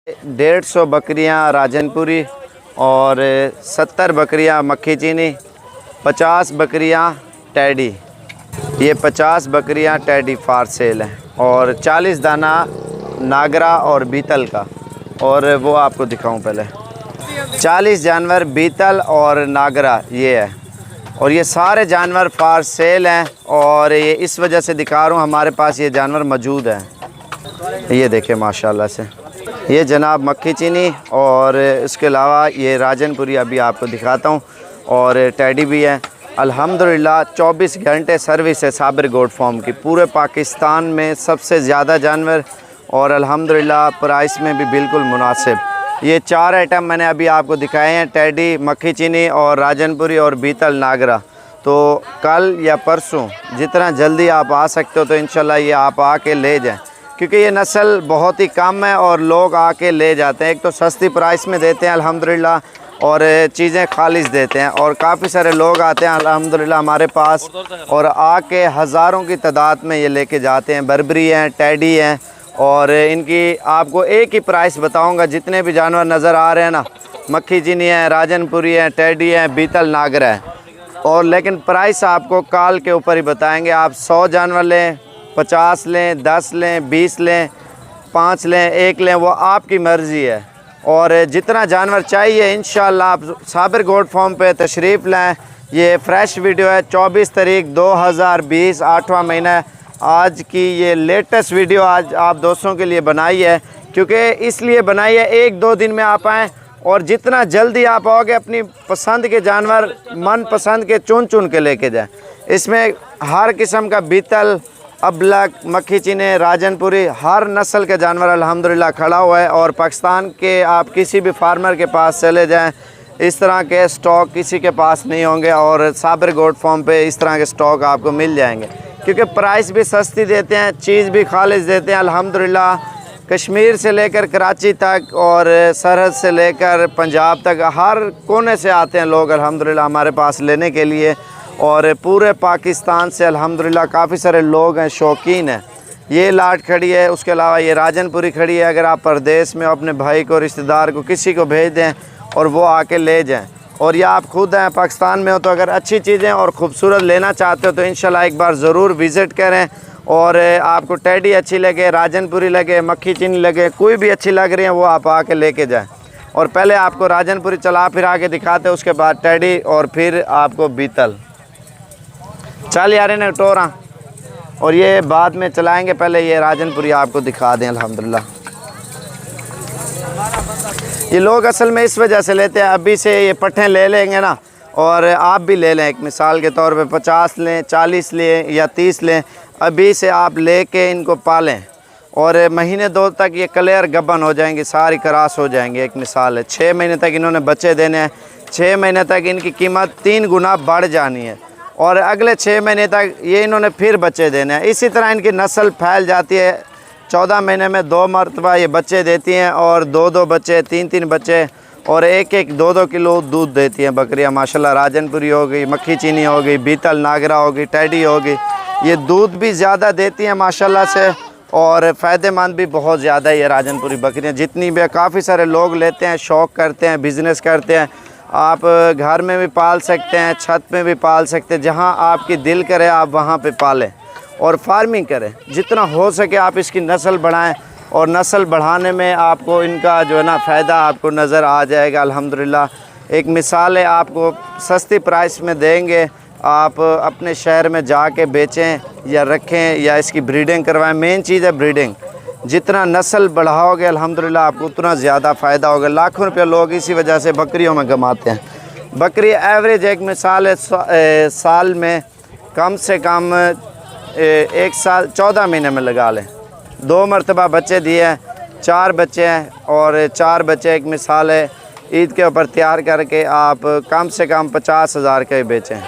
150 बकरियां राजनपुरी और 70 बकरियां मक्खी चीनी, 50 बकरियां टैडी। ये 50 बकरियां टैडी फार सेल हैं और 40 दाना नागरा और बीतल का। और वो आपको दिखाऊं पहले 40 जानवर बीतल और नागरा ये है। और ये सारे जानवर फार सेल हैं और ये इस वजह से दिखा रहा हूँ, हमारे पास ये जानवर मौजूद हैं। ये देखें माशाल्लाह से, ये जनाब मक्खी चीनी और इसके अलावा ये राजनपुरी अभी आपको दिखाता हूँ और टैडी भी है। अल्हम्दुलिल्लाह 24 घंटे सर्विस है साबिर गोट फार्म की, पूरे पाकिस्तान में सबसे ज़्यादा जानवर और अल्हम्दुलिल्लाह प्राइस में भी बिल्कुल मुनासिब। ये 4 आइटम मैंने अभी आपको दिखाए हैं, टैडी, मक्खी चीनी और राजनपुरी और बीतल नागरा। तो कल या परसों जितना जल्दी आप आ सकते हो तो इंशाल्लाह ये आप आके ले जाएं, क्योंकि ये नस्ल बहुत ही कम है और लोग आके ले जाते हैं। एक तो सस्ती प्राइस में देते हैं अल्हम्दुलिल्लाह और चीज़ें खालिश देते हैं और काफ़ी सारे लोग आते हैं अल्हम्दुलिल्लाह हमारे पास और आके हज़ारों की तादाद में ये लेके जाते हैं। बर्बरी हैं, टैडी हैं और इनकी आपको एक ही प्राइस बताऊंगा। जितने भी जानवर नज़र आ रहे हैं ना, मक्खी चीनी है, राजनपुरी है, टैडी है, बीतल नागरा है, और लेकिन प्राइस आपको काल के ऊपर ही बताएंगे। आप 100 जानवर लें, 50 लें, 10 लें, 20 लें, 5 लें, 1 लें, वो आपकी मर्ज़ी है। और जितना जानवर चाहिए इंशाअल्लाह आप साबिर गोट फार्म पे तशरीफ़ लाएँ। ये फ्रेश वीडियो है, 24 तारीख 2020 8वां महीना। आज की ये लेटेस्ट वीडियो आज आप दोस्तों के लिए बनाई है, क्योंकि इसलिए बनाई है 1-2 दिन में आप आएँ और जितना जल्दी आप आओगे अपनी पसंद के जानवर मन पसंद के चुन के लेके जाएं। इसमें हर किस्म का बीतल, अबलक, मक्खी चीनी, राजनपुरी, हर नस्ल के जानवर अल्हम्दुलिल्लाह खड़ा हुआ है। और पाकिस्तान के आप किसी भी फार्मर के पास चले जाएं, इस तरह के स्टॉक किसी के पास नहीं होंगे और साबिर गोट फार्म पे इस तरह के स्टॉक आपको मिल जाएंगे, क्योंकि प्राइस भी सस्ती देते हैं, चीज़ भी खालिश देते हैं अल्हम्दुलिल्लाह। कश्मीर से लेकर कराची तक और सरहद से लेकर पंजाब तक हर कोने से आते हैं लोग अल्हम्दुलिल्लाह हमारे पास लेने के लिए। और पूरे पाकिस्तान से अल्हम्दुलिल्लाह काफ़ी सारे लोग हैं, शौकीन हैं। ये लाट खड़ी है, उसके अलावा ये राजनपुरी खड़ी है। अगर आप परदेश में अपने भाई को, रिश्तेदार को, किसी को भेज दें और वो आके ले जाएं, और या आप खुद हैं पाकिस्तान में हो तो अगर अच्छी चीज़ें और ख़ूबसूरत लेना चाहते हो तो इंशाल्लाह एक बार ज़रूर विज़िट करें। और आपको टैडी अच्छी लगे, राजनपुरी लगे, मक्खी चीनी लगे, कोई भी अच्छी लग रही है वो आप आके लेके जाएं। और पहले आपको राजनपुरी चला फिर आके दिखाते, उसके बाद टैडी और फिर आपको बीतल। चल यार ने टोरा और ये बाद में चलाएँगे, पहले ये राजनपुरी आपको दिखा दें। अल्हम्दुलिल्लाह ये लोग असल में इस वजह से लेते हैं, अभी से ये पट्ठे ले लेंगे ना, और आप भी ले लें, एक मिसाल के तौर पे 50 लें, 40 लें या 30 लें, अभी से आप लेके इनको पालें और महीने 2 तक ये क्लियर गबन हो जाएंगे, सारी क्रॉस हो जाएंगे। एक मिसाल है 6 महीने तक इन्होंने बच्चे देने हैं, 6 महीने तक इनकी कीमत 3 गुना बढ़ जानी है और अगले 6 महीने तक ये इन्होंने फिर बच्चे देने हैं। इसी तरह इनकी नस्ल फैल जाती है। 14 महीने में 2 मरतबा ये बच्चे देती हैं और 2-2 बच्चे, 3-3 बच्चे और 1-1 2-2 किलो दूध देती हैं बकरियां माशाल्लाह। राजनपुरी हो गई, मक्खी चीनी हो गई, बीतल नागरा हो गई, टैडी हो गई, ये दूध भी ज़्यादा देती हैं माशाल्लाह से और फ़ायदेमंद भी बहुत ज़्यादा है ये राजनपुरी बकरियां। जितनी भी काफ़ी सारे लोग लेते हैं, शौक़ करते हैं, बिज़नेस करते हैं। आप घर में भी पाल सकते हैं, छत में भी पाल सकते हैं, जहाँ आपकी दिल करे आप वहाँ पे पालें और फार्मिंग करें। जितना हो सके आप इसकी नस्ल बढ़ाएं और नस्ल बढ़ाने में आपको इनका जो है ना फ़ायदा आपको नज़र आ जाएगा अल्हम्दुलिल्लाह। एक मिसाल है, आपको सस्ती प्राइस में देंगे, आप अपने शहर में जाके बेचें या रखें या इसकी ब्रीडिंग करवाएं। मेन चीज़ है ब्रीडिंग। जितना नस्ल बढ़ाओगे अल्हम्दुलिल्लाह आपको उतना ज़्यादा फ़ायदा होगा। लाखों रुपये लोग इसी वजह से बकरियों में कमाते हैं। बकरी एवरेज एक मिसाल है, साल में कम से कम 1 साल 14 महीने में लगा लें, 2 मरतबा बच्चे दिए हैं, 4 बच्चे हैं और 4 बच्चे एक मिसाल है ईद के ऊपर तैयार करके आप कम से कम 50,000 के बेचें।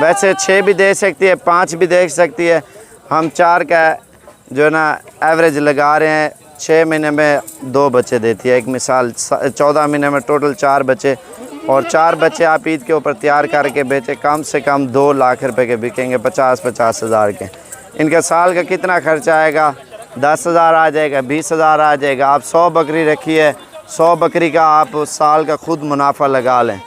वैसे 6 भी दे सकती है, 5 भी दे सकती है। हम 4 का जो है ना एवरेज लगा रहे हैं। 6 महीने में 2 बच्चे देती है, एक मिसाल 14 महीने में टोटल 4 बच्चे और 4 बच्चे आप ईद के ऊपर तैयार करके बेचे, कम से कम 2 लाख रुपए के बिकेंगे, 50-50 हज़ार के। इनके साल का कितना खर्चा आएगा 10,000 आ जाएगा, 20,000 आ जाएगा। आप 100 बकरी रखी है, 100 बकरी का आप साल का खुद मुनाफा लगा लें।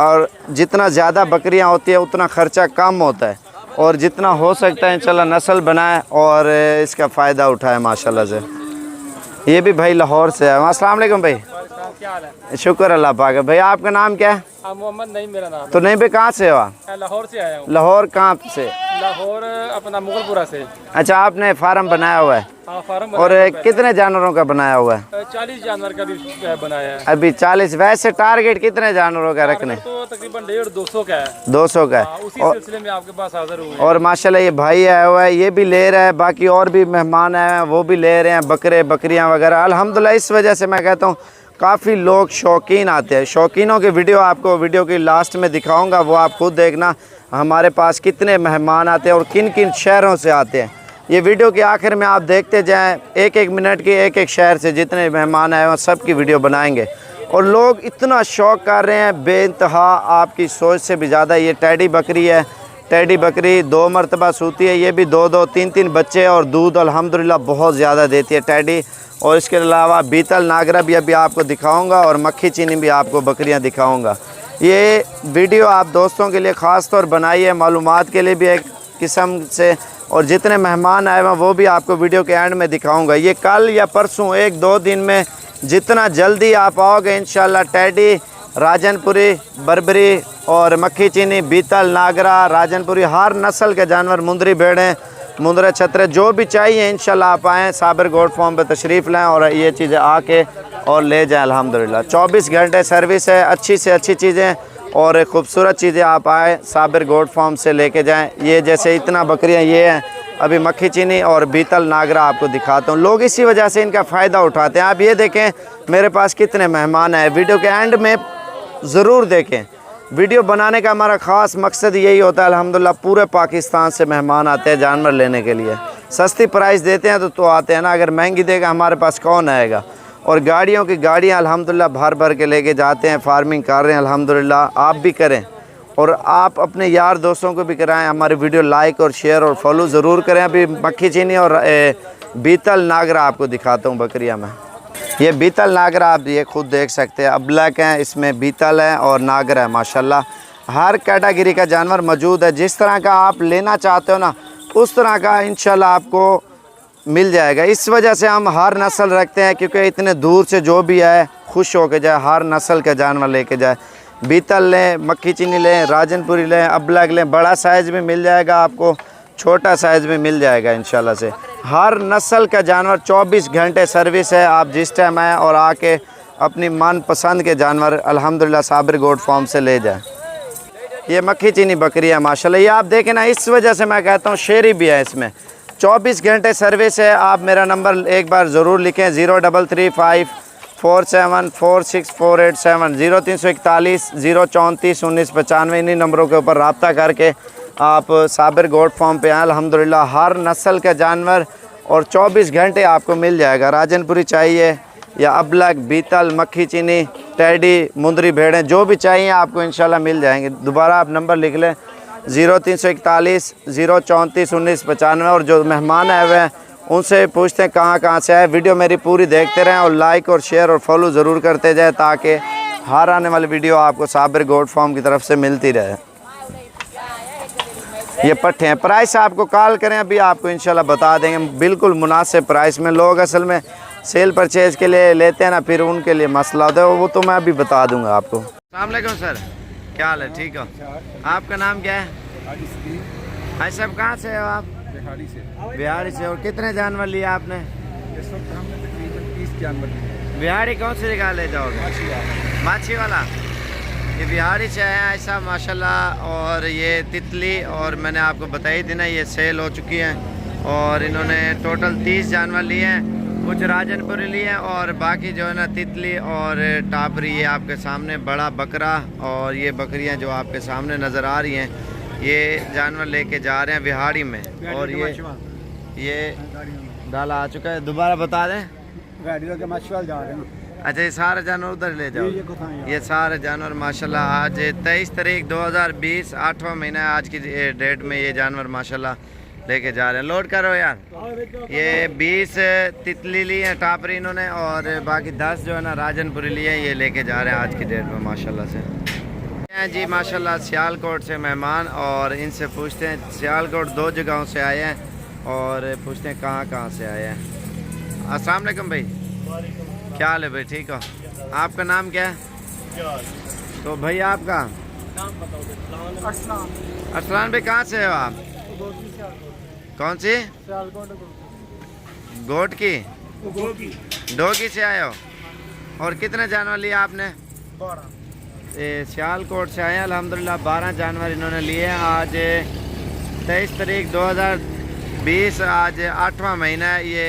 और जितना ज़्यादा बकरियां होती है उतना ख़र्चा कम होता है, और जितना हो सकता है इंशाल्लाह नस्ल बनाए और इसका फ़ायदा उठाए माशाल्लाह से। ये भी भाई लाहौर से है। अस्सलाम वालेकुम भाई। क्या हाल है? शुक्र अल्लाह पाक है। भाई आपका नाम क्या है? मोहम्मद नहीं मेरा नाम। तो नहीं भाई, कहाँ से हो आप? लाहौर से आया हूँ। लाहौर कहाँ से? लाहौर अपना मुगलपुरा से। अच्छा, आपने फार्म बनाया हुआ है? हाँ, फार्म। और कितने जानवरों का बनाया हुआ है? 40 जानवर का भी बनाया है। अभी 40। वैसे टारगेट कितने जानवरों का रखने? तो तकरीबन 150-200 का है। 200 का हाँ, है। उसी सिलसिले में आपके पास हाजिर हुए। और माशाल्लाह ये भाई आया हुआ है, ये भी ले रहा है, बाकी और भी मेहमान आए हैं वो भी ले रहे हैं, बकरे बकरियां वगैरह अल्हम्दुलिल्लाह। इस वजह से मैं कहता हूँ काफ़ी लोग शौकीन आते हैं। शौकीनों की वीडियो आपको वीडियो की लास्ट में दिखाऊंगा, वो आप खुद देखना हमारे पास कितने मेहमान आते हैं और किन किन शहरों से आते हैं। ये वीडियो के आखिर में आप देखते जाएं, एक एक मिनट की एक एक शहर से जितने मेहमान आए हैं सब की वीडियो बनाएंगे। और लोग इतना शौक़ कर रहे हैं बेइंतहा, आपकी सोच से भी ज़्यादा। ये टैडी बकरी है, टैडी बकरी 2 मरतबा सूती है, ये भी 2-2 3-3 बच्चे और दूध अल्हम्दुलिल्लाह बहुत ज़्यादा देती है टैडी। और इसके अलावा बीतल नागरा भी अभी आपको दिखाऊंगा और मक्खी चीनी भी आपको बकरियां दिखाऊंगा। ये वीडियो आप दोस्तों के लिए ख़ास तौर बनाई है, मालूमात के लिए भी एक किस्म से, और जितने मेहमान आए हैं वो भी आपको वीडियो के एंड में दिखाऊंगा। ये कल या परसों 1-2 दिन में जितना जल्दी आप आओगे इंशाल्लाह टैडी, राजनपुरी, बर्बरी और मक्खी चीनी, बीतल नागरा, राजनपुरी, हर नस्ल के जानवर, मुंदरी भेड़ें, मुंदरा छतरे, जो भी चाहिए इंशाल्लाह आप आएँ, साबिर गोट फार्म पे तशरीफ़ लाएँ और ये चीज़ें आके और ले जाएँ। अल्हम्दुलिल्लाह 24 घंटे सर्विस है, अच्छी से अच्छी चीज़ें और खूबसूरत चीज़ें आप आए साबिर गोट फार्म से लेके जाएँ। ये जैसे इतना बकरियाँ ये हैं, अभी मक्खी चीनी और बीतल नागरा आपको दिखाता हूँ। लोग इसी वजह से इनका फ़ायदा उठाते हैं। आप ये देखें मेरे पास कितने मेहमान हैं, वीडियो के एंड में ज़रूर देखें। वीडियो बनाने का हमारा ख़ास मकसद यही होता है। अल्हम्दुलिल्लाह पूरे पाकिस्तान से मेहमान आते हैं जानवर लेने के लिए। सस्ती प्राइस देते हैं तो आते हैं ना, अगर महंगी देगा हमारे पास कौन आएगा। और गाड़ियों की गाड़ियाँ अल्हम्दुलिल्लाह भर भर के लेके जाते हैं, फार्मिंग कर रहे हैं अल्हम्दुलिल्लाह। आप भी करें और आप अपने यार दोस्तों को भी कराएं। हमारी वीडियो लाइक और शेयर और फॉलो ज़रूर करें। अभी मक्खी चीनी और बीतल नागरा आपको दिखाता हूँ बकरिया में। ये बीतल नागरा आप ये खुद देख सकते हैं, अब्लक हैं, इसमें बीतल है और नागरा है। माशाल्लाह हर कैटेगरी का जानवर मौजूद है। जिस तरह का आप लेना चाहते हो ना उस तरह का इंशाल्लाह आपको मिल जाएगा। इस वजह से हम हर नस्ल रखते हैं क्योंकि इतने दूर से जो भी आए खुश हो के जाए, हर नस्ल का जानवर लेके जाए। बीतल लें, मक्खी चीनी लें, राजनपुरी लें, अब्लक लें, बड़ा साइज़ भी मिल जाएगा आपको, छोटा साइज़ भी मिल जाएगा इंशाल्लाह से। हर नस्ल का जानवर 24 घंटे सर्विस है। आप जिस टाइम आएँ और आके अपनी मनपसंद के जानवर अल्हम्दुलिल्लाह साबिर गोट फार्म से ले जाएँ। ये मक्खी चीनी बकरी है माशाल्लाह। ये आप देखें ना, इस वजह से मैं कहता हूँ शेरी भी है इसमें। 24 घंटे सर्विस है। आप मेरा नंबर एक बार ज़रूर लिखें 033547464870 0341 034 1995। इन्हीं नंबरों के ऊपर रब्ता करके आप साबिर गोट फार्म पे आए। अल्हम्दुलिल्लाह हर नस्ल का जानवर और 24 घंटे आपको मिल जाएगा। राजनपुरी चाहिए या अब्लक, बीतल, मक्खी चीनी, टैडी, मुंदरी भेड़ें, जो भी चाहिए आपको इंशाल्लाह मिल जाएंगे। दोबारा आप नंबर लिख लें 0341 034 1995। और जो मेहमान आए हुए हैं उनसे पूछते हैं कहाँ से आए। वीडियो मेरी पूरी देखते रहें और लाइक और शेयर और फॉलो ज़रूर करते जाए ताकि हर आने वाली वीडियो आपको साबिर गोट फार्म की तरफ से मिलती रहे। ये पट्ठे हैं, प्राइस आपको कॉल करें अभी आपको इंशाल्लाह बता देंगे बिल्कुल मुनासिब प्राइस में। लोग असल में सेल परचेज़ के लिए लेते हैं ना, फिर उनके लिए मसला होता है, वो तो मैं अभी बता दूंगा आपको। अस्सलाम वालेकुम सर, क्या हाल है? ठीक हो? आपका नाम क्या है? भाई साहब कहाँ से हो आप? बिहारी से। और कितने जानवर लिए आपने? इस वक्त हमने तकरीबन 30 जानवर लिए। बिहारी कौन सी जगह ले जाओगे? माछी वाला। ये बिहारी से हैं ऐसा माशाल्लाह। और ये तितली, और मैंने आपको बताई थी ना ये सेल हो चुकी हैं। और इन्होंने टोटल 30 जानवर लिए हैं, कुछ राजनपुरी लिए हैं और बाकी जो है ना तितली और टापरी। ये आपके सामने बड़ा बकरा और ये बकरियां जो आपके सामने नज़र आ रही हैं ये जानवर लेके जा रहे हैं बिहाड़ी में। और ये डाला आ चुका है। दोबारा बता दें। जा रहे हैं। अच्छा, ये सारे जानवर उधर ले जाओ। ये सारे जानवर माशाल्लाह आज 23 तारीख 2020 8वां महीना है। आज की डेट में ये जानवर माशाल्लाह लेके जा रहे हैं। लोड करो यार। ये 20 तितली ली है टापरी इन्होंने, और बाकी 10 जो है ना राजनपुरी लिए हैं, ये लेके जा रहे हैं आज की डेट में माशाल्लाह से। हैं जी माशाल्लाह सियालकोट से मेहमान, और इनसे पूछते हैं सियालकोट 2 जगहों से आए हैं, और पूछते हैं कहाँ से आए हैं। अस्सलाम वालेकुम भाई, क्या हाल है भाई, ठीक हो? आपका नाम क्या है? तो भाई आपका अरसलान भाई, कहाँ से हो आप? कौन सी? गोट की डोगी से आए हो। और कितने जानवर लिए आपने? 12। सियालकोट से आए हैं अल्हम्दुलिल्लाह। 12 जानवर इन्होंने लिए हैं। आज 23 तारीख 2020, आज 8वां महीना है। ये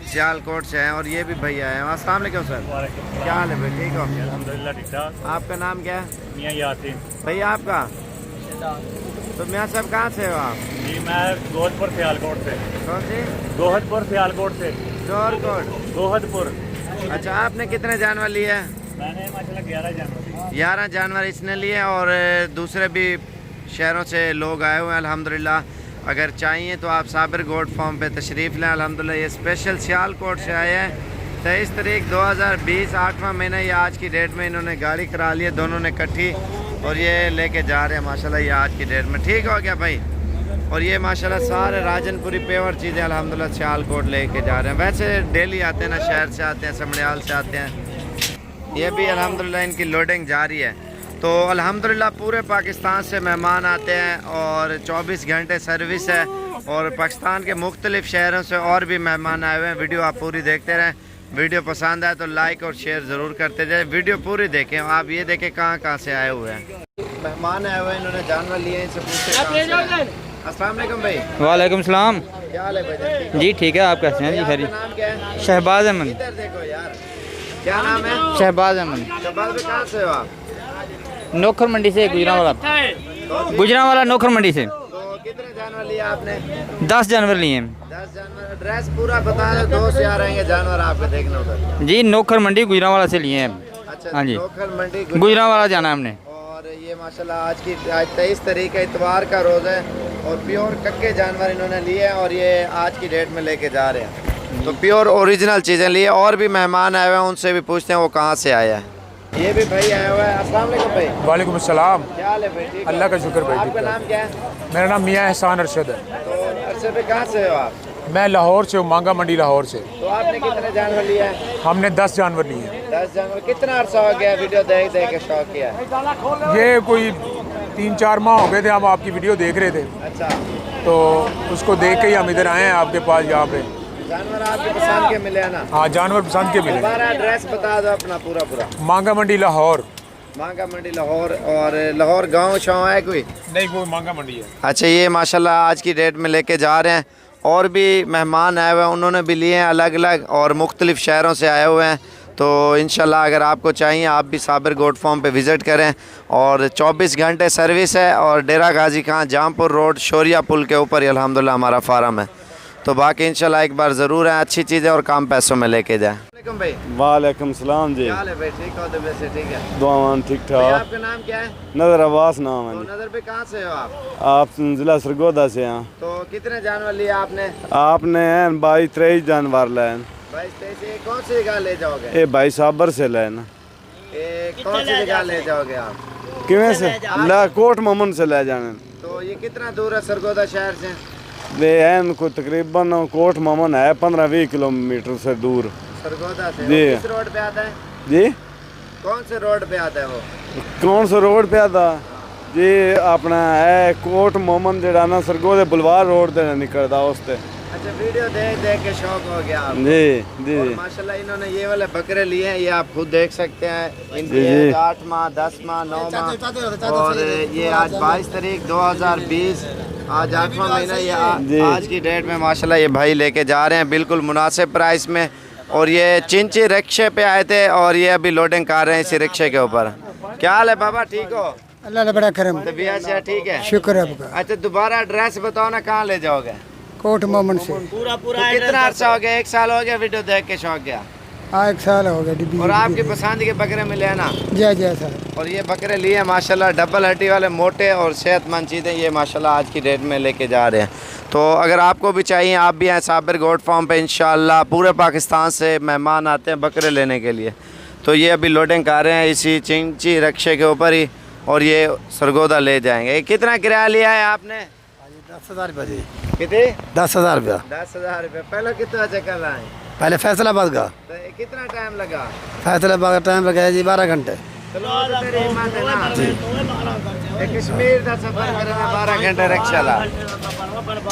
सियालकोट से हैं, और ये भी भैया हैं। अस्सलाम वालेकुम सर, क्या हाल है भाई, ठीक हो? अल्हम्दुलिल्लाह ठीक ठाक। आपका नाम क्या है? मियां यासीन। भैया आपका? तो मियाँ साहब कहाँ से हो आप? जी मैं गोहदपुर सियालकोट से। कौन सी? गोहदपुर सियालकोट से। जोरकोट। गोहदपुर। अच्छा, आपने कितने जानवर लिए हैं? मैंने माशाल्लाह 11 जानवर। 11 जानवर इसने लिए, और दूसरे भी शहरों से लोग आए हुए हैं अल्हम्दुलिल्लाह। अगर चाहिए तो आप साबिर गोट फार्म पे तशरीफ़ लें अल्हम्दुलिल्लाह। ये स्पेशल सियालकोट से आए हैं। 23 तारीख 2020, 8वां महीना। ये आज की डेट में इन्होंने गाड़ी करा ली है दोनों ने इकट्ठी, और ये लेके जा रहे हैं माशाल्लाह। ये आज की डेट में ठीक हो गया भाई। और ये माशाल्लाह सारे राजनपुरी पेवर चीज़ें अल्हम्दुलिल्लाह सियालकोट लेके जा रहे हैं। वैसे डेली आते हैं ना, शहर से आते हैं, समड़ियाल से आते हैं। ये भी अल्हम्दुलिल्लाह इनकी लोडिंग जारी है। तो अल्हम्दुलिल्लाह पूरे पाकिस्तान से मेहमान आते हैं, और 24 घंटे सर्विस है, और पाकिस्तान के मुख्तलिफ शहरों से और भी मेहमान आए हुए हैं। वीडियो आप पूरी देखते रहें। वीडियो पसंद आए तो लाइक और शेयर ज़रूर करते जाए। वीडियो पूरी देखें। आप ये देखें कहाँ से आए हुए हैं। मेहमान आए हुए हैं, इन्होंने जानवर लिए, इनसे पूछते। अस्सलाम वालेकुम भाई। वालेकुम सलाम। क्या हाल है भाई? जी ठीक है, आप कैसे हैं जी? खैर। नाम क्या है? शहबाज अहमद। इधर देखो यार, क्या नाम है? शहबाज अहमद। शहबाज भाई, कहाँ से हो आप? नोखर मंडी से, गुजरांवाला नोखर मंडी से। तो कितने जानवर लिए आपने? 10 जानवर लिए हैं 10 जानवर। एड्रेस पूरा बता दो, दोस्त यार आएंगे जानवर आपके देखने उधर। जी। नोखर मंडी गुजरांवाला से लिए हैं। अच्छा, हाँ जी, लोकल मंडी गुजरांवाला जाना है हमने। और ये माशाल्लाह आज 23 तारीख है, इतवार का रोज़ है, और प्योर कक्के जानवर इन्होंने लिए हैं, और ये आज की डेट में लेके जा रहे हैं। तो प्योर ओरिजिनल चीज़ें लिए। और भी मेहमान आए हुए हैं, उनसे भी पूछते हैं वो कहाँ से आया है। ये भी भाई आया हुआ है। अस्सलाम वालेकुम भाई। वालेकुम अस्सलाम। क्या हाल है भाई, ठीक हो? अल्लाह का शुक्र भाई। आपका नाम क्या है? मेरा नाम मियां एहसान अरशद है। तो अरशद भाई कहाँ से हो आप? मैं लाहौर से हूँ, मांगा मंडी लाहौर से। तो आपने कितने जानवर लिया है? हमने 10 जानवर लिए हैं। 10 जानवर। कितना अरसा हो गया वीडियो देख के शौक किया है? ये कोई 3-4 माह हो गए थे, हम आपकी वीडियो देख रहे थे, अच्छा, तो उसको देख के ही हम इधर आए हैं आपके पास यहाँ पे। जानवर आपके पसंद के मिले हैं ना? हाँ, जानवर पसंद के मिले। हमारा एड्रेस बता दो अपना पूरा। मांगा मंडी लाहौर। मांगा मंडी लाहौर। और लाहौर गांव शाँव है कोई? नहीं, वो मांगा मंडी है। अच्छा, ये माशाल्लाह आज की डेट में लेके जा रहे हैं। और भी मेहमान आए हुए हैं, उन्होंने भी लिए हैं अलग अलग, और मुख्तलिफ शहरों से आए हुए हैं। तो इंशाल्लाह अगर आपको चाहिए आप भी साबिर गोट फार्म पे विज़िट करें, और 24 घंटे सर्विस है, और डेरा गाजी खां जामपुर रोड शोरिया पुल के ऊपर ही अल्हम्दुलिल्लाह हमारा फार्म है। तो बाकी इंशाल्लाह एक बार ज़रूर है, अच्छी चीज़ें और कम पैसों में लेके जाएँ। वालेकुम भाई। वालेकुम सलाम जी। क्या हाल है भाई, ठीक हो? तो वैसे ठीक है। दुआवान ठीक भाई ठाक। आपका नाम क्या है? नजर अब्बास नाम है तो जी। नज़र पे कहाँ से हो आप? आप जिला सरगोदा से हैं। तो कितने जानवर लिए आपने? आपने 22-23 जानवर लेन। 22-23। कौन सी जगह ले जाओगे? ये भाई साबर से लेन। कौन सी जगह ले जाओगे आप? किवें से? ला कोट मोमन से ले जाने। तो ये कितना दूर है सरगोदा शहर से? वे हैं को तकरीबन कोट मोमन है 15-20 किलोमीटर से दूर। सरगोदा से? जी। किस रोड पे आता है? जी, कौन से रोड पे आता है वो? कौन सा रोड पे आता जी? अपना है कोट मोमन जड़ा ना सरगोदे बुलवार रोड ते निकलदा उसते। अच्छा, वीडियो देख के शौक हो गया आपको? जी जी और जी। माशाल्लाह इन्होंने ये वाले बकरे लिए हैं, ये आप खुद देख सकते हैं। इनकी जी, जी। एज 8 माह, 10 माह, 9 माह, और ये आज 22 तारीख 2020, आज 8वां महीना। ये आज की डेट में माशाल्लाह ये भाई लेके जा रहे हैं बिल्कुल मुनासिब प्राइस में। और ये चिंची रिक्शे पे आए थे, और ये अभी लोडिंग कर रहे हैं इसी रिक्शे के ऊपर। क्या हाल है बाबा, ठीक हो? अल्लाह बड़ा करम। तबीयत से ठीक है? शुक्र है आपका। अच्छा, दोबारा एड्रेस बताओ ना, कहाँ ले जाओगे? कोट मोमन से। तो कितना अर्सा हो गया? 1 साल हो गया वीडियो देख के शौक गया? हाँ 1 साल हो गया डिब्बी। और आपकी पसंद के बकरे मिले हैं ना? जय जय सर। और ये बकरे लिए हैं माशाल्लाह, डबल हड्डी वाले मोटे और सेहतमंद चीज़ें ये माशाल्लाह आज की डेट में लेके जा रहे हैं। तो अगर आपको भी चाहिए, आप भी हैं साबिर गोट फार्म पे, इंशाल्लाह पूरे पाकिस्तान से मेहमान आते हैं बकरे लेने के लिए। तो ये अभी लोडिंग कर रहे हैं इसी चिंची रक्शे के ऊपर ही, और ये सरगोदा ले जाएंगे। कितना किराया लिया है आपने? 10,000 रुपये। कितने? 10,000 रुपया। 10,000 रुपये। पहले कितना चक्कर लाए? पहले फैसलाबाद का। तो कितना टाइम लगा? फैसलाबाद का टाइम लगा जी 12 घंटे। चलो तो तेरी हिम्मत है ना। ये कश्मीर का सफर करना 12 घंटे रिक्शा ला।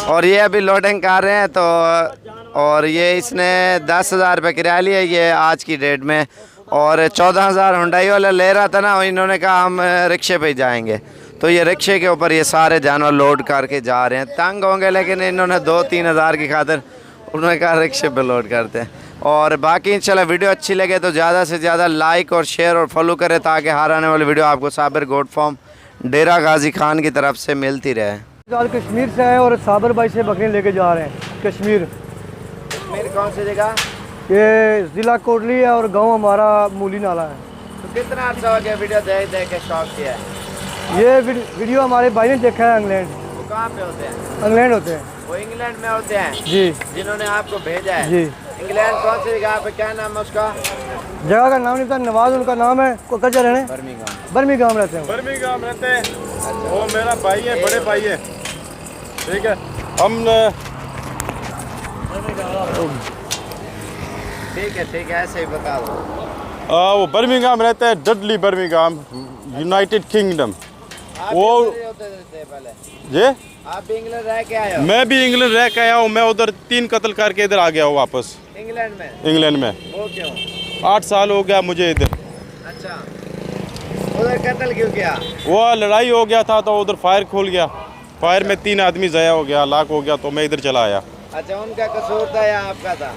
और ये अभी लोडिंग कर रहे हैं तो, और ये इसने 10,000 रुपये किराया लिया ये आज की डेट में, और 14,000 हुंडई वाला ले रहा था ना, इन्होंने कहा हम रिक्शे पे ही जाएंगे। तो ये रिक्शे के ऊपर ये सारे जानवर लोड करके जा रहे हैं। तंग होंगे लेकिन इन्होंने 2-3 हज़ार की खातिर उन्होंने कहा रिक्शे पे लोड करते हैं। और बाकी इंशाल्लाह वीडियो अच्छी लगे तो ज़्यादा से ज़्यादा लाइक और शेयर और फॉलो करें, ताकि हर आने वाली वीडियो आपको साबिर गोट फार्म डेरा गाजी खान की तरफ से मिलती रहे। आज कश्मीर से है और साबिर भाई से बकरी लेके जा रहे हैं कश्मीर। कश्मीर कौन सी जगह? ये ज़िला कोटली है और गांव हमारा मूली नाला है। तो कितना अच्छा हो गया वीडियो देख देख के शौक किया है? ये वीडियो हमारे भाई ने देखा है इंग्लैंड। वो कहाँ पे होते हैं? इंग्लैंड होते हैं। वो इंग्लैंड में होते हैं जी, जिन्होंने आपको भेजा है? जी। इंग्लैंड कौन सी जगह पे, क्या नाम है उसका? जगह का नाम नहीं पता, नवाज उनका नाम है। कच्चा रहने बर्मिंघम रहते हैं। बर्मिंघम रहते हैं। वो मेरा भाई है, बड़े भाई है। ठीक है, हम ठीक है ऐसे ही बता दो। वो बर्मिंघम रहते हैं, डडली बर्मिंघम, यूनाइटेड किंगडम। आप वो भी उधर होते थे पहले? जी, आप भी इंग्लैंड रह के आए हो? मैं भी इंग्लैंड रह के आया हूँ। मैं उधर 3 कत्ल करके इधर आ गया हूँ वापस इंग्लैंड में। इंग्लैंड में। वो क्यों? 8 साल हो गया मुझे इधर। अच्छा, उधर कत्ल क्यों किया? वो लड़ाई हो गया था तो उधर फायर खोल गया। फायर में 3 आदमी ज़ाया हो गया, हलाक हो गया, तो मैं इधर चला आया। अच्छा, उनका कसूर था या आपका था?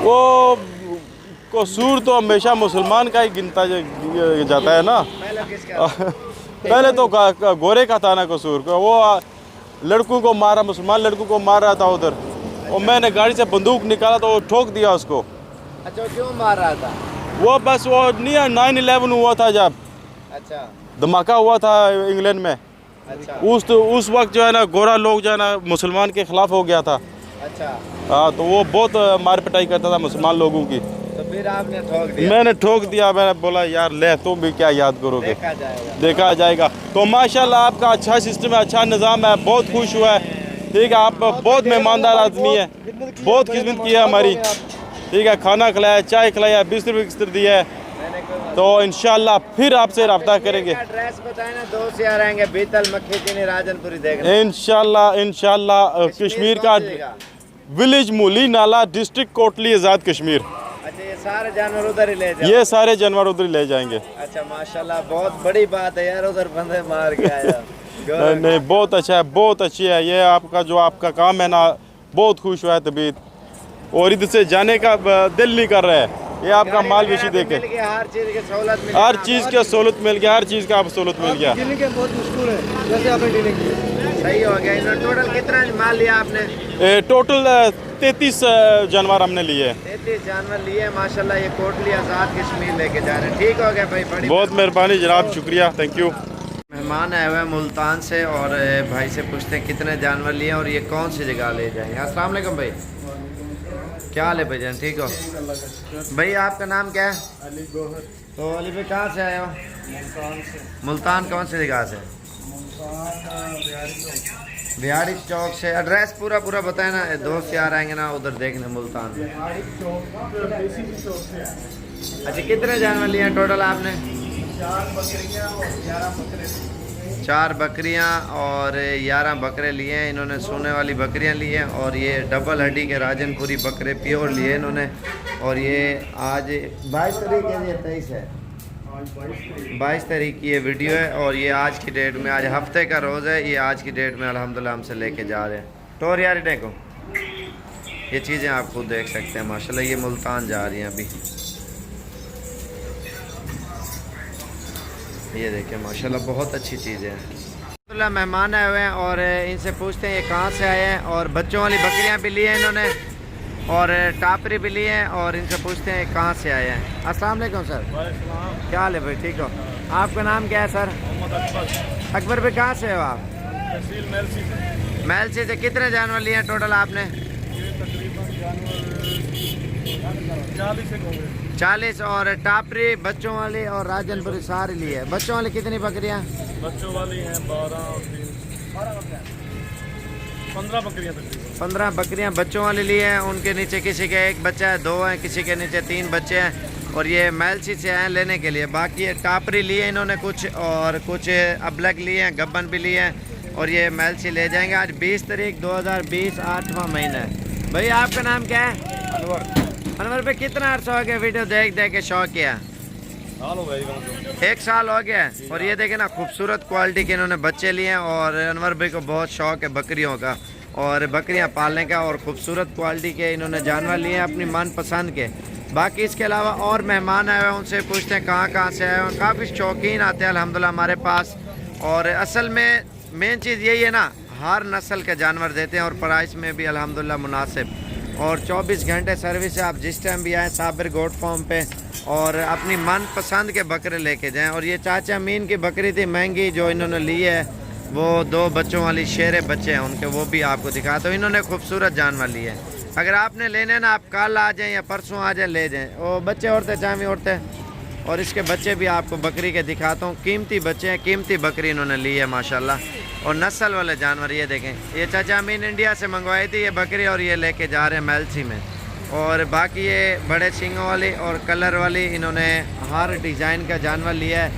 वो कसूर तो हमेशा मुसलमान का ही गिनता जाता है ना। पहले किसका? पहले तो गोरे का था ना कसूर। वो लड़कों को मारा, मुसलमान लड़कों को मार रहा था उधर, और मैंने गाड़ी से बंदूक निकाला तो वो ठोक दिया उसको। अच्छा, क्यों मार रहा था? वो बस वो नहीं 9/11 हुआ था जब अच्छा धमाका हुआ था इंग्लैंड में। अच्छा उस वक्त जो है ना गोरा लोग जो है ना मुसलमान के खिलाफ हो गया था। अच्छा। हाँ, तो वो बहुत मार पिटाई करता था मुसलमान लोगों की। तो फिर आपने ठोक दिया? मैंने ठोक दिया। मैंने बोला यार ले, तुम भी क्या याद करोगे, देखा जाएगा। तो माशाल्लाह आपका अच्छा सिस्टम है, अच्छा निज़ाम है, बहुत खुश हुआ है। ठीक है, आप बहुत मेहमानदार आदमी है, बहुत खिदमत की है हमारी। ठीक है, खाना खिलाया, चाय खिलाया, बिस्तर दिया है। तो इंशाल्लाह फिर आपसे रब्ता करेंगे। एड्रेस बताए ना, दोस्त यार आएंगे, बीतल मक्खी चीनी राजनपुरी देखना। इंशाल्लाह कश्मीर का विलेज मूली नाला, डिस्ट्रिक्ट कोटली, आज़ाद कश्मीर। अच्छा, ये सारे जानवर उधर ही ले जाओ? ये सारे जानवर उधर ही ले जाएंगे। अच्छा माशाल्लाह, बहुत बड़ी बात है यार, उधर बंदे मार के आया। नहीं, बहुत अच्छा है, बहुत अच्छी है ये आपका जो आपका काम है ना, बहुत खुश हुआ है तबीयत, और इधर से जाने का दिल नहीं कर रहा है। ये आपका माल बेची देखे, हर चीज़ की सहूलत मिल, हर चीज़ की सहूलत मिल गया, हर चीज़ का सहूलत मिल गया। डीलिंग के बहुत मुश्किल है, जैसे आपने डीलिंग की। सही हो गया। इन्होंने टोटल कितना माल लिया आपने? टोटल 33 जानवर हमने लिए। 33 जानवर लिए माशाल्लाह। ये कोटली आज़ाद कश्मीर लेके जा रहे हैं। ठीक हो गया भाई, बड़ी बहुत मेहरबानी जनाब, शुक्रिया, थैंक यू। मेहमान आए हुए हैं मुल्तान से, और भाई से पूछते हैं कितने जानवर लिए और ये कौन सी जगह ले जाएंगे। अस्सलाम वालेकुम भाई, क्या हाल है भाईजान, ठीक हो भाई? आपका नाम क्या है? अली गोहर। तो अली भाई कहाँ से आए हो? मुल्तान कौन सी जगह से? बिहारी चौक से। एड्रेस पूरा बताए ना, दोस्त यार आएंगे ना उधर देखने मुल्तान में। अच्छा, कितने जानवर लिए हैं टोटल आपने? 4 बकरियां और 11 बकरे लिए हैं इन्होंने। सोने वाली बकरियां ली हैं, और ये डबल हड्डी के राजनपुरी बकरे प्योर लिए इन्होंने। और ये आज 22 तारीख है, ये 23 है, 22 तारीख की ये वीडियो है। और ये आज की डेट में, आज हफ्ते का रोज़ है, ये आज की डेट में अल्हम्दुलिल्लाह हमसे लेके जा रहे हैं। तो और यार को ये चीज़ें आप खुद देख सकते हैं माशाल्लाह। ये मुल्तान जा रही हैं अभी, ये देखें माशाल्लाह, बहुत अच्छी चीज़ें हैं। अल्हम्दुलिल्लाह मेहमान आए हुए हैं, और इनसे पूछते हैं ये कहाँ से आए हैं। और बच्चों वाली बकरियाँ भी ली हैं इन्होंने, और टापरी भी लिए हैं और इनसे पूछते हैं कहाँ से आए हैं। अस्सलाम वालेकुम सर, क्या हाल है भाई, ठीक हो? आपका नाम क्या है सर? अकबर भाई, कहाँ से हो आप? महलसी से। कितने जानवर लिए हैं टोटल आपने? 40। और टापरी, बच्चों वाली और राजनपुरी सारी ली है। बच्चों वाली कितनी बकरियां? बच्चों वाली हैं 15 बकरियां तकरीबन। 15 बकरियां बच्चों वाली ली हैं। उनके नीचे किसी के एक बच्चा है, 2 हैं, किसी के नीचे 3 बच्चे हैं। और ये महलसी से आए लेने के लिए। बाकी ये टापरी लिए इन्होंने कुछ, और कुछ अबलग लिए हैं, गब्बन भी लिए हैं। और ये महलसी ले जाएंगे। आज 20 तारीख 2020, 8वां महीना है। भाई आपका नाम क्या है? अनवर भाई, कितना अर्सा हो गया वीडियो देख देख के शौक किया? 1 साल हो गया है। और ये देखे ना, खूबसूरत क्वालिटी के इन्होंने बच्चे लिए हैं। और अनवर भाई को बहुत शौक है बकरियों का और बकरियां पालने का। और खूबसूरत क्वालिटी के इन्होंने जानवर लिए हैं अपनी मनपसंद के। बाकी इसके अलावा और मेहमान आए हुए हैं, उनसे पूछते हैं कहाँ से आए हैं। काफ़ी शौकीन आते हैं अल्हम्दुलिल्लाह हमारे पास। और असल में मेन चीज़ यही है ना, हर नस्ल के जानवर देते हैं और प्राइस में भी अल्हम्दुलिल्लाह मुनासिब। और 24 घंटे सर्विस है, आप जिस टाइम भी आएँ साबिर गोट फार्म पे और अपनी मनपसंद के बकरे लेके जाएं। और ये चाचा अमीन की बकरी थी महंगी जो इन्होंने ली है, वो 2 बच्चों वाली शेरे बच्चे हैं उनके, वो भी आपको दिखाता हूँ। इन्होंने खूबसूरत जानवर लिए हैं। अगर आपने लेने ना, आप कल आ जाएं या परसों आ जाएं, ले जाएं। वो बच्चे औरतें चामी औरतें। और इसके बच्चे भी आपको बकरी के दिखाता हूँ। कीमती बच्चे हैं, कीमती बकरी इन्होंने ली है माशाल्लाह। और नस्ल वाले जानवर ये देखें, ये चाचा अमीन इंडिया से मंगवाई थी ये बकरी और ये लेके जा रहे हैं महलसी में। और बाकी ये बड़े सींगों वाली और कलर वाली इन्होंने हर डिज़ाइन का जानवर लिया है।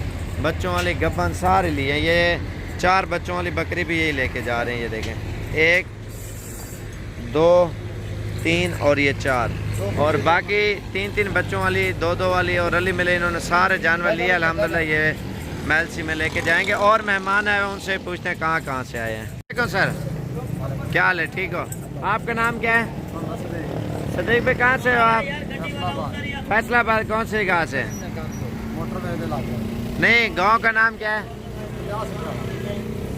बच्चों वाली गब्बन सारे लिए। ये 4 बच्चों वाली बकरी भी यही लेके जा रहे हैं। ये देखें, 1 2 3 और ये 4। और बाकी 3 बच्चों वाली, 2 वाली और रली मिले इन्होंने सारे जानवर लिए अल्हम्दुलिल्लाह। ये महलसी में लेके जाएंगे। और मेहमान आए हैं, उनसे पूछते हैं कहाँ से आए हैं। देखो सर, क्या हाल है, ठीक हो? आपका नाम क्या है? सदीक भाई, कहाँ से हो आप? फैसलाबाद। कौन से गाँव से? नहीं, गांव का नाम क्या है?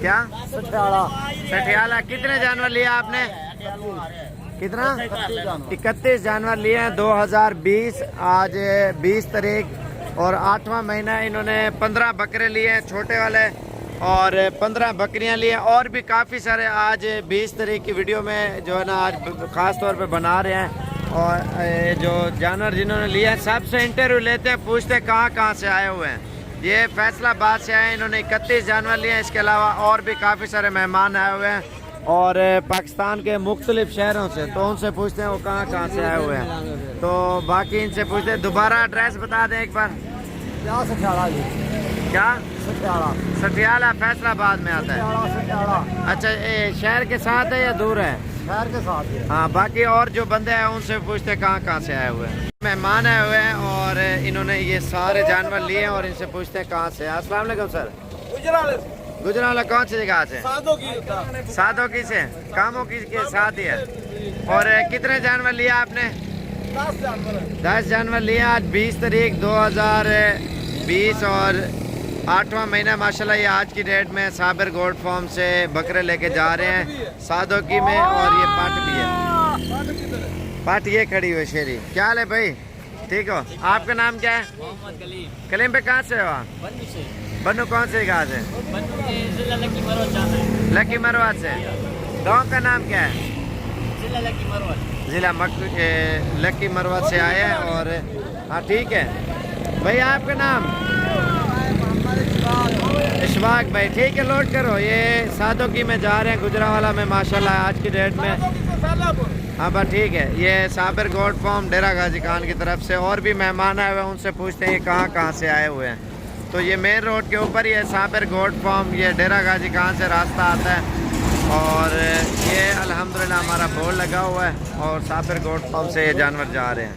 क्या? सठियाला। कितने जानवर लिए आपने? कितना? 31 जानवर लिए हैं 2020। आज 20 तारीख और 8वां महीना। इन्होंने 15 बकरे लिए हैं छोटे वाले और 15 बकरियां लिए। और भी काफ़ी सारे आज 20 तारीख की वीडियो में जो है ना, आज ख़ास तौर पे बना रहे हैं। और जो जानवर जिन्होंने लिए हैं सबसे इंटरव्यू लेते हैं, पूछते हैं कहाँ से आए हुए हैं। ये फैसलाबाद से आए हैं, इन्होंने 31 जानवर लिए हैं। इसके अलावा और भी काफ़ी सारे मेहमान आए हुए हैं और पाकिस्तान के मुख्तलिफ शहरों से। तो उनसे पूछते हैं वो कहाँ से आए हुए हैं। तो बाकी इनसे पूछते हैं, दोबारा एड्रेस बता दें एक बार। क्या? सठियाला फैसलाबाद में आता है। अच्छा, ये शहर के साथ है या दूर है? शहर के साथ है। हाँ, बाकी और जो बंदे हैं उनसे पूछते हैं कहाँ से आए हुए हैं। मेहमान आए हुए हैं और इन्होंने ये सारे जानवर लिए हैं और इनसे पूछते हैं कहाँ से। अस्सलाम वालेकुम सर। गुजरावाला कौन सी जगह से? सादोकी से। कामों की के साथ ही है। और कितने जानवर लिए आपने? 10 जानवर लिए। आज 20 तारीख 2020 और 8वां महीना माशाल्लाह। ये आज की डेट में साबिर गोट फार्म से बकरे लेके जा रहे हैं सादोकी में। और ये पाट भी है, पाट ये खड़ी हुई शेरी। क्या हाल है भाई, ठीक हो? आपका नाम क्या है? मोहम्मद कलीम। कलीम पे कहाँ से हो आप? बन्नू से। बन्नू कौन से गाँव से? बन्नू के जिला लकी मरवत जाना है। लकी मरवत से। गाँव का नाम क्या है? जिला लकी मरवत। जिला लकी मरवत से आए हैं। और हाँ ठीक है भाई, आपका नाम? इशफाक भाई, ठीक है, लोड करो। ये सादोकी में जा रहे हैं गुजरावाला में माशाल्लाह आज की डेट में। हाँ बस ठीक है। ये साबिर गोट फार्म डेरा गाजी खान की तरफ से। और भी मेहमान आए हुए हैं, उनसे पूछते हैं ये कहाँ से आए हुए हैं। तो ये मेन रोड के ऊपर ही है साबिर गोट फार्म। ये डेरा गाजी खान से रास्ता आता है और ये अल्हम्दुलिल्लाह हमारा बोर्ड लगा हुआ है। और साबिर गोट फार्म से ये जानवर जा रहे हैं।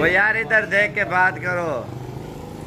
वो यार इधर देख के बात करो।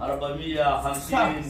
450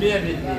100%.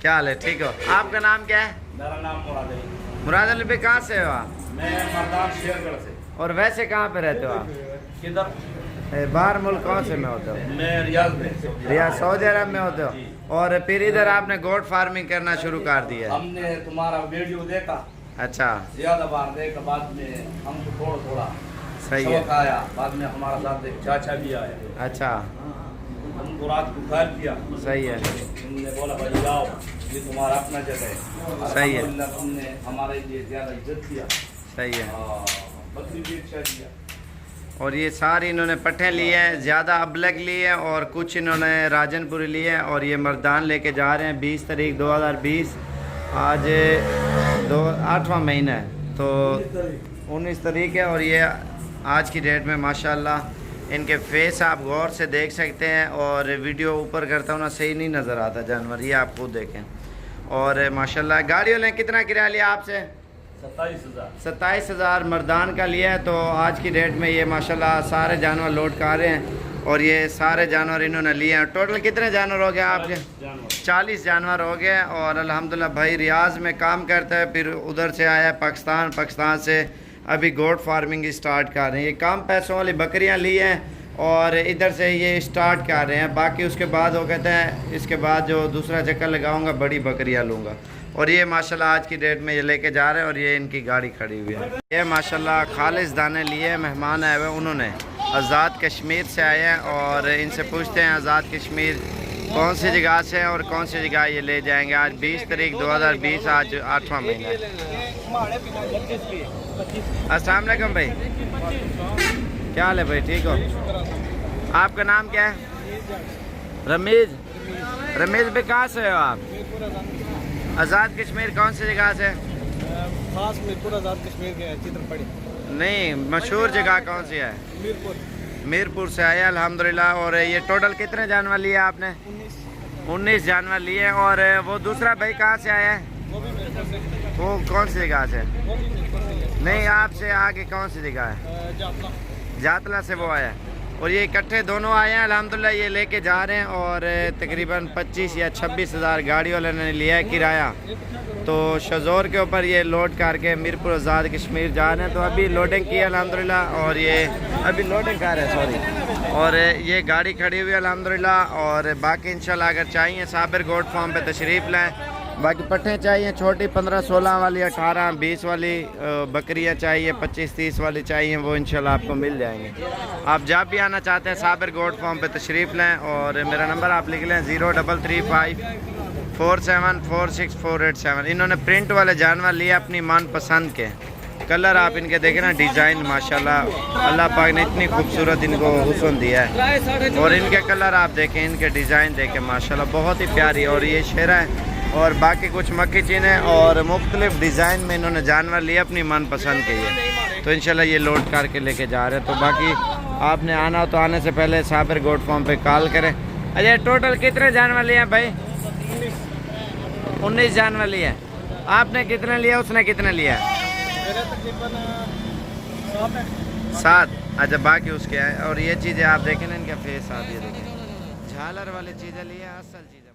क्या हाल है? ठीक हो? आपका नाम क्या है? मेरा नाम मुराद अली। मुराद अली भाई, कहाँ से हो आप? मैं मर्दान शेरगढ़ से। और वैसे कहाँ पे रहते हो आप? किधर? बाहर मुल्क कौन से में होते हो? मैं रियाज में। रियाद सऊदी अरब में होते हो? और फिर इधर आपने गोट फार्मिंग करना शुरू कर दिया है? हमने तुम्हारा वीडियो देखा, अच्छा, ज्यादा बार देखा, बाद में हमको थोड़ा थोड़ा सही है। शौक आया, बाद में हमारा साथ एक चाचा भी आए, अच्छा, हमको रात को कॉल किया, सही है, उन्होंने बोला भाई जाओ, ये तुम्हारा अपना जगह है। सही है। अल्हम्दुलिल्लाह तुमने हमारे लिए ज्यादा इज्जत किया, सही है। बकरी भी अच्छा दिया। और ये सारी इन्होंने पट्ठे लिए हैं, ज़्यादा अबलग लिए हैं और कुछ इन्होंने राजनपुरी लिए हैं और ये मर्दान लेके जा रहे हैं 20 तारीख 2020। आज 8वां महीना है तो 19 तारीख है और ये आज की डेट में माशाल्लाह इनके फेस आप गौर से देख सकते हैं और वीडियो ऊपर करता हूँ ना सही नहीं नज़र आता जानवर, ये आप खुद देखें। और माशाल्लाह गाड़ी वाले कितना किराया लिया आपसे? 27,000 मर्दान का लिया है। तो आज की डेट में ये माशाल्लाह सारे जानवर लोड कर रहे हैं और ये सारे जानवर इन्होंने लिए हैं। टोटल कितने जानवर हो गए आपके? 40 जानवर हो गए। और अल्हम्दुलिल्लाह भाई रियाज में काम करता है, फिर उधर से आया पाकिस्तान से अभी गोट फार्मिंग स्टार्ट कर रहे हैं। ये कम पैसों वाली बकरियां ली हैं और इधर से ये स्टार्ट कर रहे हैं। बाकी उसके बाद वो कहते हैं इसके बाद जो दूसरा चक्कर लगाऊंगा बड़ी बकरियां लूँगा। और ये माशाल्लाह आज की डेट में ये लेके जा रहे हैं और ये इनकी गाड़ी खड़ी हुई है। ये माशाल्लाह खालिस दाने लिए, मेहमान आए हुए उन्होंने आज़ाद कश्मीर से आए हैं और इनसे पूछते हैं आज़ाद कश्मीर कौन सी जगह से है और कौन सी जगह ये ले जाएंगे। आज 20 तारीख 2020, आज 8वां महीना है। अस्सलाम वालेकुम भाई, क्या हाल है भाई? ठीक हो? आपका नाम क्या है? रमीज। रमीज भाई कहाँ से हो आप? आज़ाद कश्मीर कौन सी जगह से? खास मीरपुर आज़ाद कश्मीर के चित्रपड़ी। नहीं, मशहूर जगह कौन सी है? मीरपुर। मीरपुर से आया अल्हम्दुलिल्लाह। और ये टोटल कितने जानवर लिए आपने? 19 जानवर लिए। और वो दूसरा भाई कहाँ से आया है? वो भी मीरपुर से। वो कौन सी जगह से? वो भी मीरपुर से। नहीं, आपसे आगे कौन सी जगह है? जाफला। जातला से वो आया है। और ये इकट्ठे दोनों आए हैं अल्हम्दुलिल्लाह, ये लेके जा रहे हैं। और तकरीबन 25 या 26 हज़ार गाड़ी वाले ने लिया है किराया। तो शजोर के ऊपर ये लोड करके मीरपुर आज़ाद कश्मीर जा रहे हैं। तो अभी लोडिंग की अल्हम्दुलिल्लाह और ये अभी लोडिंग कर रहे हैं, सॉरी। और ये गाड़ी खड़ी हुई है अल्हम्दुलिल्लाह। और बाकी इंशाल्लाह अगर चाहिए साबिर गोट फार्म पे तशरीफ़ लाएँ। बाकी पट्टे चाहिए छोटी 15-16 वाली, 18-20 वाली बकरियां चाहिए, 25-30 वाली चाहिए, वो इंशाल्लाह आपको मिल जाएंगे। आप जब भी आना चाहते हैं साबिर गोट फार्म पे तशरीफ़ लें। और मेरा नंबर आप लिख लें 0335 4746 487। इन्होंने प्रिंट वाले जानवर लिए अपनी मनपसंद के कलर आप इनके देखें ना, डिज़ाइन माशाल्लाह अल्लाह पाक ने इतनी खूबसूरत इनको हुस्न दिया है। और इनके कलर आप देखें, इनके डिज़ाइन देखें माशाल्लाह बहुत ही प्यारी। और ये शेरा है और बाकी कुछ मक्खी चीन है और मुख्तलिफ डिज़ाइन में इन्होंने जानवर लिए अपनी मनपसंद के लिए। तो इंशाल्लाह ये लोड करके लेके जा रहे हैं। तो बाकी आपने आना हो तो आने से पहले साबिर गोट फार्म पे कॉल करें। अच्छा टोटल कितने जानवर लिए हैं भाई? 19 जानवर लिए हैं। आपने कितने लिया, उसने कितने लिया? 7। अच्छा बाकी उसके है। और ये चीज़ें आप देखें ना, इनका फेस आप ये देखें, झालर वाली चीज़ें लिए, असल चीज़ें।